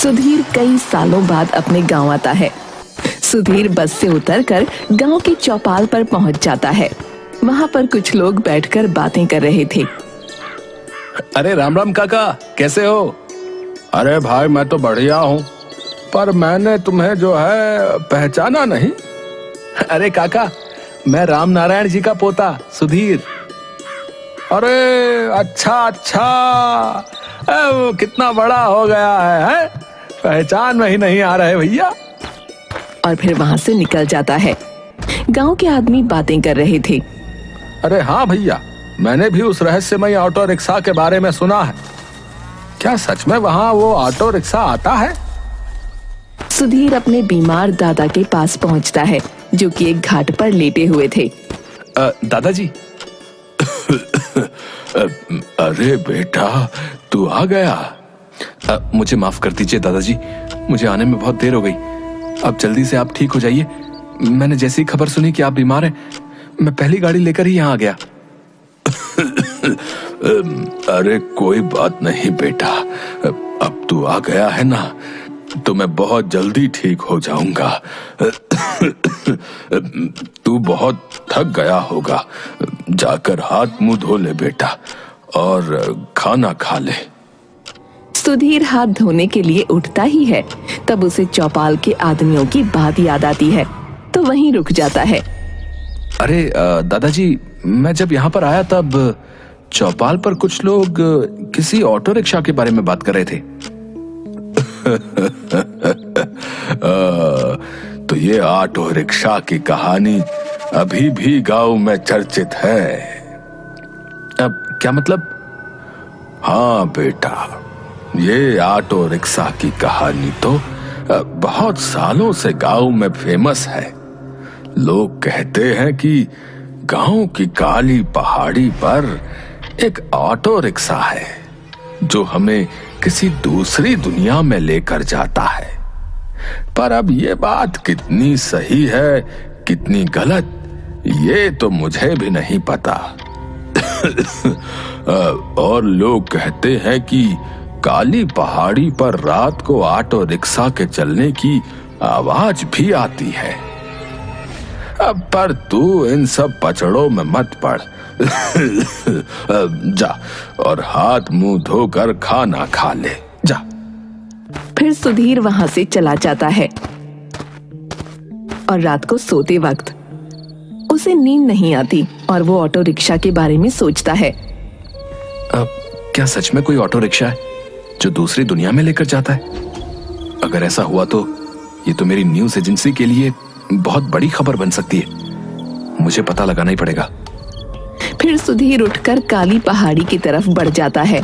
सुधीर कई सालों बाद अपने गांव आता है। सुधीर बस से उतरकर गांव के चौपाल पर पहुंच जाता है। वहां पर कुछ लोग बैठकर बातें कर रहे थे। अरे राम राम काका, कैसे हो? अरे भाई मैं तो बढ़िया हूँ, पर मैंने तुम्हें जो है पहचाना नहीं। अरे काका, मैं राम नारायण जी का पोता सुधीर। अरे अच्छा अच्छा, वो कितना बड़ा हो गया है? पहचान में ही नहीं आ रहे भैया। और फिर वहां से निकल जाता है। गांव के आदमी बातें कर रहे थे। अरे हाँ भैया, मैंने भी उस रहस्यमय ऑटो रिक्शा के बारे में सुना है। क्या सच में वहाँ वो ऑटो रिक्शा आता है? सुधीर अपने बीमार दादा के पास पहुंचता है, जो कि एक घाट पर लेटे हुए थे। दादाजी। अरे बेटा, तू आ गया। मुझे माफ कर दीजिए दादाजी, मुझे आने में बहुत देर हो गई। अब जल्दी से आप ठीक हो जाइए। मैंने जैसी खबर सुनी कि आप बीमार हैं, मैं पहली गाड़ी लेकर ही यहाँ आ गया। अरे कोई बात नहीं बेटा, अब तू आ गया है ना, तो मैं बहुत जल्दी ठीक हो जाऊंगा। तू बहुत थक गया होगा, जाकर हाथ मुंह धो ले बेटा और खाना खा ले। सुधीर हाथ धोने के लिए उठता ही है, तब उसे चौपाल के आदमियों की बात याद आती है, तो वहीं रुक जाता है। अरे दादाजी, मैं जब यहाँ पर आया तब चौपाल पर कुछ लोग किसी ऑटो रिक्शा के बारे में बात कर रहे थे। तो ये ऑटो रिक्शा की कहानी अभी भी गांव में चर्चित है। अब क्या मतलब? हाँ बेटा, ये ऑटो रिक्शा की कहानी तो बहुत सालों से गांव में फेमस है। लोग कहते हैं कि गांव की काली पहाड़ी पर एक ऑटो रिक्शा है, जो हमें किसी दूसरी दुनिया में लेकर जाता है। पर अब ये बात कितनी सही है, कितनी गलत, ये तो मुझे भी नहीं पता। और लोग कहते हैं कि काली पहाड़ी पर रात को ऑटो रिक्शा के चलने की आवाज भी आती है। अब पर तू इन सब पचड़ों में मत पड़। जा और हाथ मुंह धोकर खाना खा ले, जा। फिर सुधीर वहां से चला जाता है और रात को सोते वक्त उसे नींद नहीं आती और वो ऑटो रिक्शा के बारे में सोचता है। क्या सच में कोई ऑटो रिक्शा है जो दूसरी दुनिया में लेकर जाता है? अगर ऐसा हुआ तो ये तो मेरी न्यूज एजेंसी के लिए बहुत बड़ी खबर बन सकती है। मुझे पता लगाना ही पड़ेगा। फिर सुधीर उठकर काली पहाड़ी की तरफ बढ़ जाता है।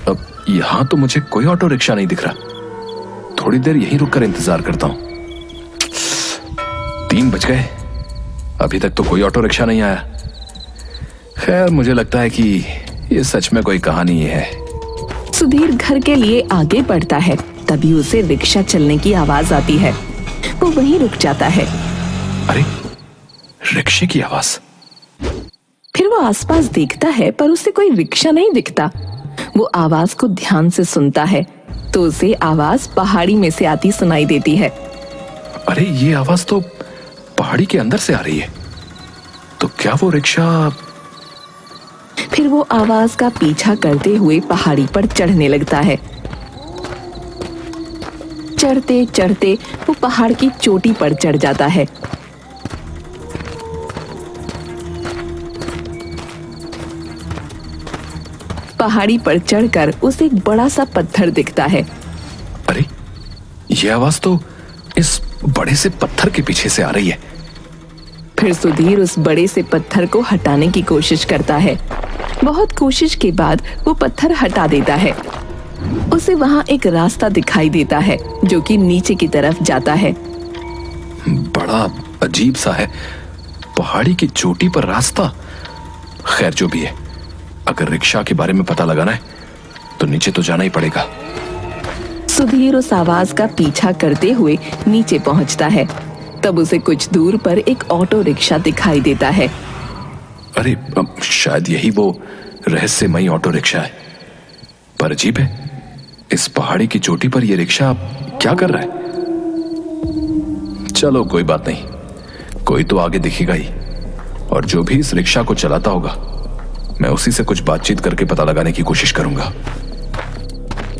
अब यहां तो मुझे कोई ऑटो रिक्शा नहीं दिख रहा। थोड़ी देर यहीं रुककर इंतजार करता हूं। 3 बज गए, अभी तक तो कोई ऑटो रिक्शा नहीं आया। खैर, मुझे लगता है कि ये सच में कोई कहानी है। सुधीर घर के लिए आगे बढ़ता है, तभी उसे रिक्शा चलने की आवाज आती है। वो वहीं रुक जाता है। अरे, रिक्शे की आवाज। फिर वो आसपास देखता है, पर उसे कोई रिक्शा नहीं दिखता। वो आवाज को ध्यान से सुनता है, तो उसे आवाज पहाड़ी में से आती सुनाई देती है। अरे, ये आवाज तो पहाड़ी के अंदर से आ रही है। तो क्या वो रिक्शा? फिर वो आवाज का पीछा करते हुए पहाड़ी पर चढ़ने लगता है। चढ़ते चढ़ते वो पहाड़ की चोटी पर चढ़ जाता है। पहाड़ी पर चढ़कर उसे एक बड़ा सा पत्थर दिखता है। अरे, ये आवाज तो इस बड़े से पत्थर के पीछे से आ रही है। फिर सुधीर उस बड़े से पत्थर को हटाने की कोशिश करता है। बहुत कोशिश के बाद वो पत्थर हटा देता है। उसे वहां एक रास्ता दिखाई देता है, जो कि नीचे की तरफ जाता है। बड़ा अजीब सा है, पहाड़ी की चोटी पर रास्ता। खैर, जो भी है, अगर रिक्शा के बारे में पता लगाना है तो नीचे तो जाना ही पड़ेगा। सुधीर उस आवाज का पीछा करते हुए नीचे पहुंचता है। तब उसे कुछ दूर पर एक ऑटो रिक्शा दिखाई देता है। अरे शायद यही वो रहस्यमयी ऑटो रिक्शा है। पर अजीब है, इस पहाड़ी की चोटी पर यह रिक्शा क्या कर रहा है? चलो कोई बात नहीं, कोई तो आगे दिखेगा ही, और जो भी इस रिक्शा को चलाता होगा मैं उसी से कुछ बातचीत करके पता लगाने की कोशिश करूंगा।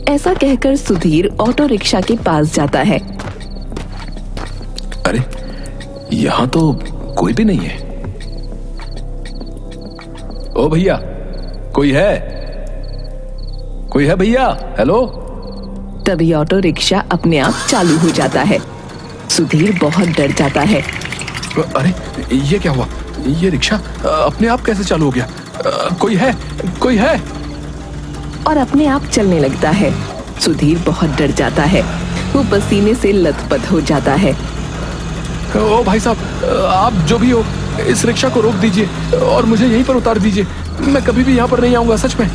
ऐसा कहकर सुधीर ऑटो रिक्शा के पास जाता है। अरे यहां तो कोई भी नहीं है। ओ भैया, कोई है? कोई है भैया? हेलो? तभी ऑटो रिक्शा अपने आप चालू हो जाता है। सुधीर बहुत डर जाता है। अरे ये क्या हुआ? ये रिक्शा अपने आप कैसे चालू हो गया? कोई है? कोई है? और अपने आप चलने लगता है। सुधीर बहुत डर जाता है, वो पसीने से लथपथ हो जाता है। ओ भाई साहब, आप जो भी हो, इस रिक्शा को रोक दीजिए और मुझे यहीं पर उतार दीजिए। मैं कभी भी यहाँ पर नहीं आऊंगा, सच में।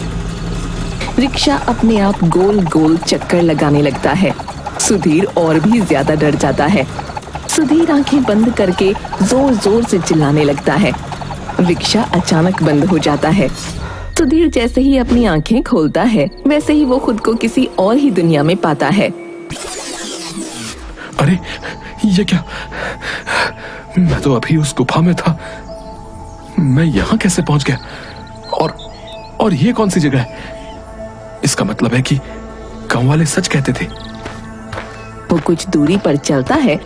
रिक्शा अपने आप गोल गोल चक्कर लगाने लगता है। सुधीर और भी ज्यादा डर जाता है। सुधीर आंखें बंद करके जोर जोर से चिल्लाने लगता है। रिक्शा अचानक बंद हो जाता है। सुधीर जैसे ही अपनी आंखें खोलता है, वैसे ही वो खुद को किसी और ही दुनिया में पाता है। अरे ये क्या? मैं तो अभी उस गुफा में था। मैं यहाँ कैसे पहुंच गया? और ये कौन सी जगह है? इसका मतलब है कि गांव वाले सच कहते थे। वो कुछ दूरी पर चलता है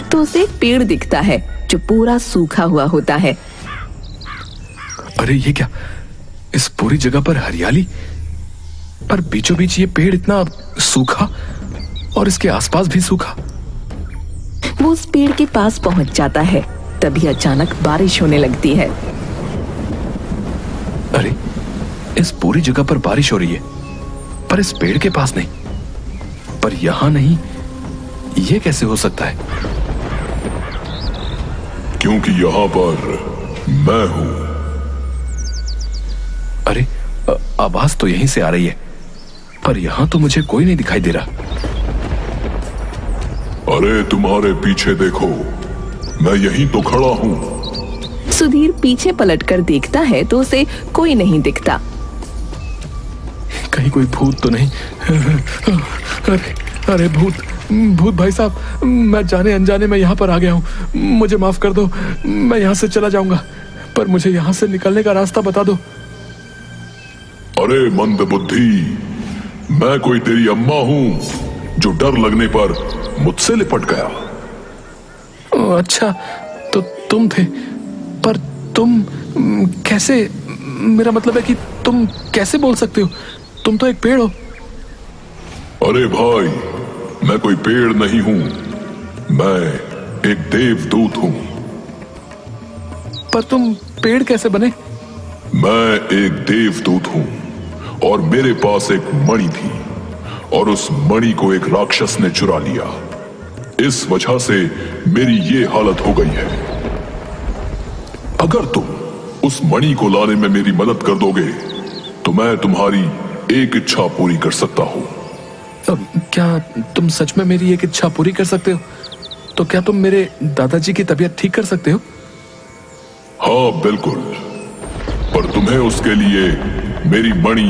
तो उसे एक पेड़ दिखता है जो पूरा सूखा हुआ होता है। अरे ये क्या? इस पूरी जगह पर हरियाली, पर बीचों बीच ये पेड़ इतना सूखा और इसके आसपास भी सूखा। वो उस पेड़ के पास पहुंच जाता है। तभी अचानक बारिश होने लगती है। अरे इस पूरी जगह पर बारिश हो रही है, पर इस पेड़ के पास नहीं। पर यहां नहीं, ये कैसे हो सकता है? क्योंकि यहां पर मैं हूं। अरे आवाज तो यहीं से आ रही है, पर यहां तो मुझे कोई नहीं दिखाई दे रहा। अरे तुम्हारे पीछे देखो, मैं यहीं तो खड़ा हूं। सुधीर पीछे पलटकर देखता है तो उसे कोई नहीं दिखता। कहीं कोई भूत तो नहीं? अरे भूत भाई साहब, मैं जाने अनजाने में यहाँ पर आ गया हूँ। मुझे माफ कर दो, मैं यहाँ से चला जाऊंगा, पर मुझे यहाँ से निकलने का रास्ता बता दो। अरे मंद बुद्धि, मैं कोई तेरी अम्मा हूँ जो डर लगने पर मुझसे लिपट गया। अच्छा, तो तुम थे, पर तुम कैसे? मेरा मतलब है कि तुम कैसे बोल सकते हो? तुम तो एक पेड़ हो। अरे भाई, मैं कोई पेड़ नहीं हूं, मैं एक देवदूत हूं। पर तुम पेड़ कैसे बने? मैं एक देवदूत हूं और मेरे पास एक मणि थी, और उस मणि को एक राक्षस ने चुरा लिया। इस वजह से मेरी ये हालत हो गई है। अगर तुम उस मणि को लाने में मेरी मदद कर दोगे तो मैं तुम्हारी एक इच्छा पूरी कर सकता हूं। क्या तुम सच में मेरी एक इच्छा पूरी कर सकते हो? तो क्या तुम मेरे दादाजी की तबीयत ठीक कर सकते हो? हाँ बिल्कुल, पर तुम्हें उसके लिए मेरी मणि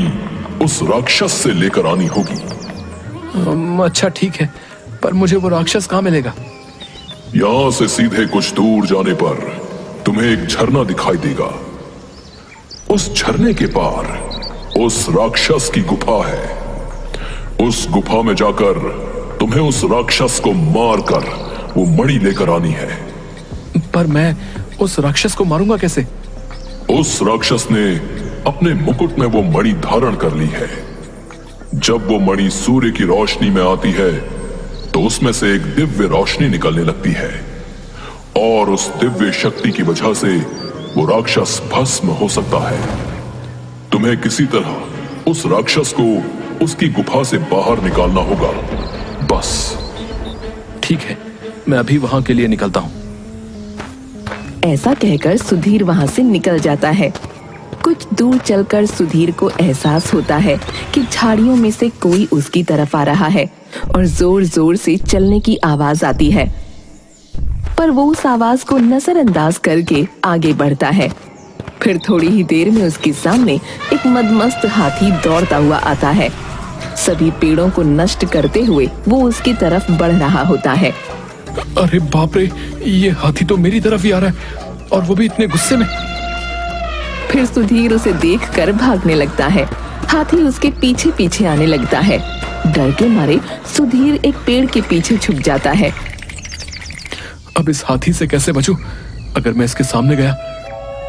उस राक्षस से लेकर आनी होगी। अच्छा ठीक है, पर मुझे वो राक्षस कहाँ मिलेगा? यहां से सीधे कुछ दूर जाने पर तुम्हें एक झरना दिखाई देगा। उस झरने के पार उस राक्षस की गुफा है। उस गुफा में जाकर तुम्हें उस राक्षस को मारकर वो मणि लेकर आनी है। पर मैं उस राक्षस को मारूंगा कैसे? उस राक्षस ने अपने मुकुट में वो मणि धारण कर ली है। जब वो मणि सूर्य की रोशनी में आती है तो उसमें से एक दिव्य रोशनी निकलने लगती है, और उस दिव्य शक्ति की वजह से वो राक्षस भस्म हो सकता है। तुम्हें किसी तरह उस राक्षस को उसकी गुफा से बाहर निकालना होगा, बस। ठीक है, मैं अभी वहां के लिए निकलता हूं। ऐसा कहकर सुधीर वहां से निकल जाता है। कुछ दूर चलकर सुधीर को एहसास होता है कि झाड़ियों में से कोई उसकी तरफ आ रहा है और जोर जोर से चलने की आवाज आती है। पर वो उस आवाज को नजरअंदाज करके आगे बढ़ता है। फिर थोड़ी ही देर में उसके सामने एक मदमस्त हाथी दौड़ता हुआ आता है। सभी पेड़ों को नष्ट करते हुए वो उसकी तरफ बढ़ रहा होता है। अरे बाप रे, ये हाथी तो मेरी तरफ ही आ रहा है, और वो भी इतने गुस्से में। फिर सुधीर उसे देखकर भागने लगता है। हाथी उसके पीछे पीछे आने लगता है। डर के मारे सुधीर एक पेड़ के पीछे छुप जाता है। अब इस हाथी से कैसे बचूं? अगर मैं इसके सामने गया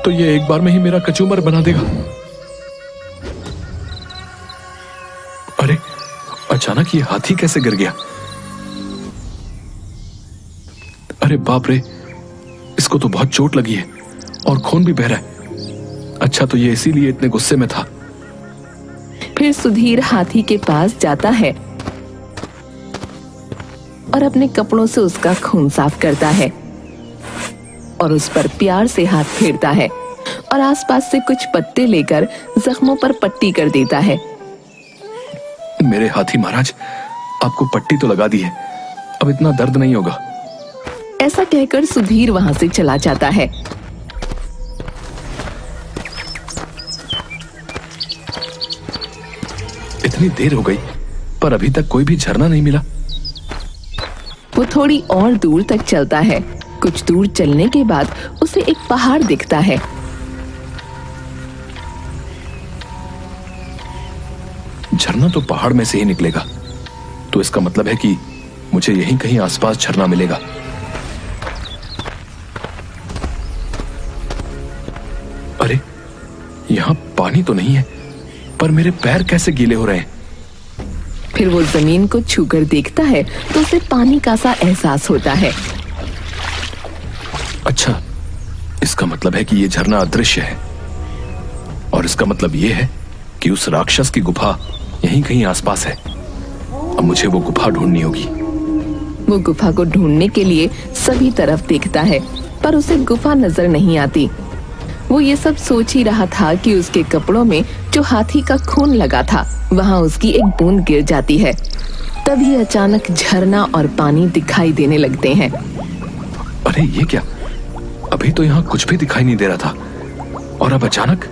तो ये एक बार में ही मेरा कचूमर बना देगा। अरे अचानक ये हाथी कैसे गिर गया? अरे बाप रे, इसको तो बहुत चोट लगी है और खून भी बह रहा है। अच्छा, तो ये इसीलिए इतने गुस्से में था। फिर सुधीर हाथी के पास जाता है और अपने कपड़ों से उसका खून साफ करता है और उस पर प्यार से हाथ फेरता है और आसपास से कुछ पत्ते लेकर जख्मों पर पट्टी कर देता है। मेरे हाथी महाराज, आपको पट्टी तो लगा दी है, अब इतना दर्द नहीं होगा। ऐसा कहकर सुधीर वहां से चला जाता है। इतनी देर हो गई पर अभी तक कोई भी झरना नहीं मिला। वो थोड़ी और दूर तक चलता है। कुछ दूर चलने के बाद उसे एक पहाड़ दिखता है। झरना तो पहाड़ में से ही निकलेगा, तो इसका मतलब है कि मुझे यहीं कहीं आसपास झरना मिलेगा। अरे यहां पानी तो नहीं है, पर मेरे पैर कैसे गीले हो रहे हैं? फिर वो जमीन को छूकर देखता है तो उसे पानी का सा एहसास होता है। अच्छा, इसका मतलब है कि ये झरना अदृश्य है, और इसका मतलब ये है कि उस राक्षस की गुफा यहीं कहीं आसपास है। अब मुझे वो गुफा ढूंढनी होगी। वो गुफा को ढूंढने के लिए सभी तरफ देखता है, पर उसे गुफा नजर नहीं आती। वो ये सब सोच ही रहा था कि उसके कपड़ों में जो हाथी का खून लगा था, वहाँ उसकी एक बूंद गिर जाती है। तभी अचानक झरना और पानी दिखाई देने लगते हैं। अरे ये क्या? अभी तो यहाँ कुछ भी दिखाई नहीं दे रहा था, और अब अचानक।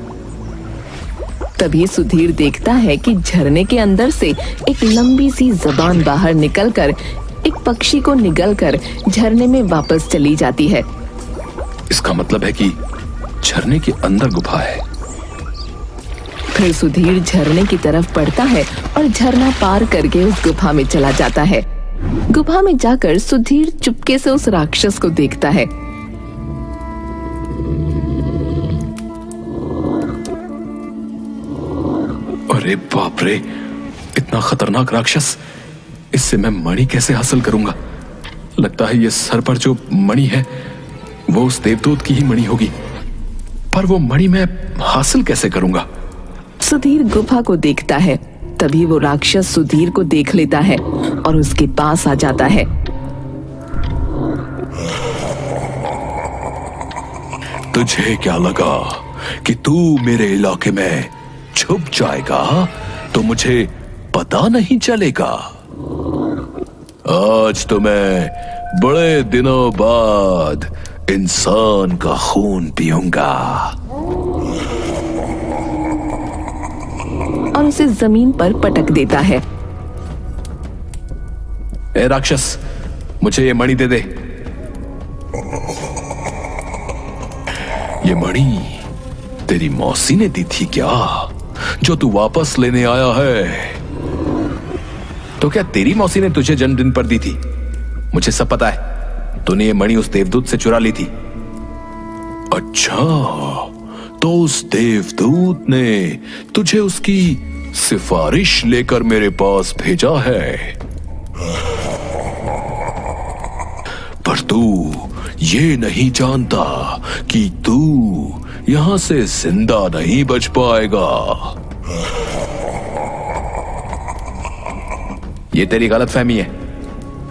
तभी सुधीर देखता है कि झरने के अंदर से एक लंबी सी जबान बाहर निकलकर एक पक्षी को निगलकर झरने में वापस चली जाती है। इसका मतलब है कि झरने के अंदर गुफा है। फिर सुधीर झरने की तरफ बढ़ता है और झरना पार करके उस गुफा में चला जाता है। गुफा में जाकर सुधीर चुपके से उस राक्षस को देखता है। अरे बाप रे, इतना खतरनाक राक्षस! इससे मैं मणि कैसे हासिल करूंगा? लगता है ये सर पर जो मणि है वो उस देवदूत की ही मणि होगी, पर वो मणि मैं हासिल कैसे करूंगा? सुधीर गुफा को देखता है। तभी वो राक्षस सुधीर को देख लेता है और उसके पास आ जाता है। तुझे क्या लगा कि तू मेरे इलाके में छुप जाएगा तो मुझे पता नहीं चलेगा? आज तो मैं बड़े दिनों बाद इंसान का खून पीऊंगा। और उसे जमीन पर पटक देता है। ए राक्षस, मुझे ये मणि दे दे। ये मणि तेरी मौसी ने दी थी क्या, जो तू वापस लेने आया है? तो क्या तेरी मौसी ने तुझे जन्मदिन पर दी थी? मुझे सब पता है। तूने ये मणि उस देवदूत से चुरा ली थी। अच्छा, तो उस देवदूत ने तुझे उसकी सिफारिश लेकर मेरे पास भेजा है, पर तू ये नहीं जानता कि तू यहां से जिंदा नहीं बच पाएगा। ये तेरी गलतफहमी है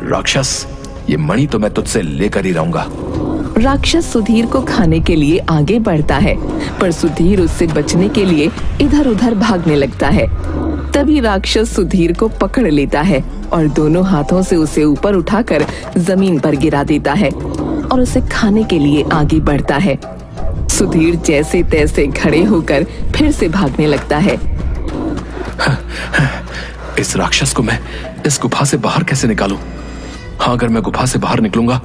राक्षस। ये मणि तो मैं तुझसे लेकर ही रहूंगा। राक्षस सुधीर को खाने के लिए आगे बढ़ता है, पर सुधीर उससे बचने के लिए इधर उधर भागने लगता है। तभी राक्षस सुधीर को पकड़ लेता है और दोनों हाथों से उसे ऊपर उठाकर जमीन पर गिरा देता है और उसे खाने के लिए आगे बढ़ता है। सुधीर जैसे तैसे खड़े होकर फिर से भागने लगता है। इस राक्षस को मैं इस गुफा से बाहर कैसे निकालूं? हाँ, अगर मैं गुफा से बाहर निकलूंगा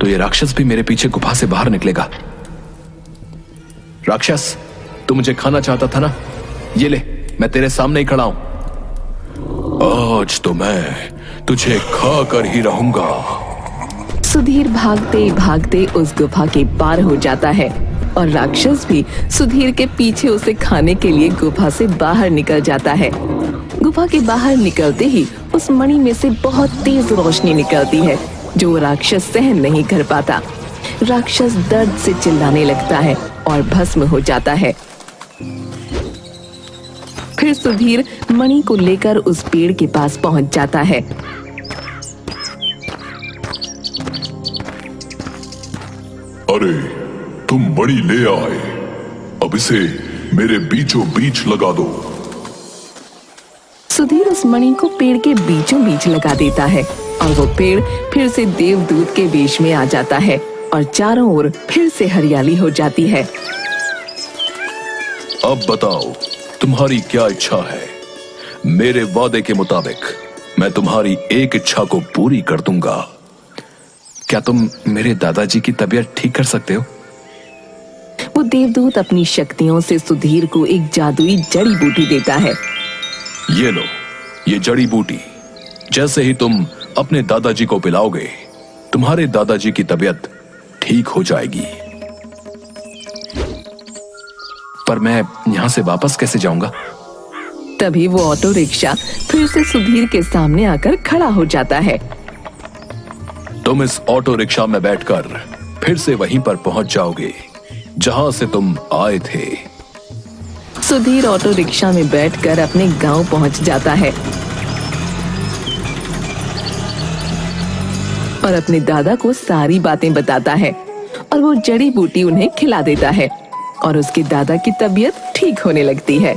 तो ये राक्षस भी मेरे पीछे गुफा से बाहर निकलेगा। राक्षस, तू मुझे खाना चाहता था ना? ये ले, मैं तेरे सामने ही खड़ा हूं। आज तो मैं तुझे खा कर ही रहूंगा। सुधीर भागते भागते उस गुफा के पार हो जाता है और राक्षस भी सुधीर के पीछे उसे खाने के लिए गुफा से बाहर निकल जाता है। गुफा के बाहर निकलते ही उस मणि में से बहुत तेज रोशनी निकलती है जो वो राक्षस सहन नहीं कर पाता। राक्षस दर्द से चिल्लाने लगता है और भस्म हो जाता है। फिर सुधीर मणि को लेकर उस पेड़ के पास पहुंच जाता है। अरे, तुम मणि ले आए, अब इसे मेरे बीचों बीच लगा दो। सुधीर उस मणि को पेड़ के बीचों बीच लगा देता है और वो पेड़ फिर से देवदूत के वेश में आ जाता है और चारों ओर फिर से हरियाली हो जाती है। अब बताओ, तुम्हारी क्या इच्छा है? मेरे वादे के मुताबिक मैं तुम्हारी एक इच्छा को पूरी कर दूंगा। क्या तुम मेरे दादाजी की तबीयत ठीक कर सकते हो? वो देवदूत अपनी शक्तियों से सुधीर को एक जादुई जड़ी बूटी देता है। ये लो, ये जड़ी बूटी। जैसे ही तुम अपने दादाजी को पिलाओगे, तुम्हारे दादाजी की तबीयत ठीक हो जाएगी। पर मैं यहां से वापस कैसे जाऊंगा? तभी वो ऑटो रिक्शा फिर से सुधीर के सामने आकर खड़ा हो जाता है। तुम इस ऑटो रिक्शा में बैठकर फिर से वहीं पर पहुंच जाओगे जहां से तुम आए थे। सुधीर ऑटो रिक्शा में बैठकर अपने गांव पहुंच जाता है और अपने दादा को सारी बातें बताता है और वो जड़ी बूटी उन्हें खिला देता है और उसके दादा की तबीयत ठीक होने लगती है।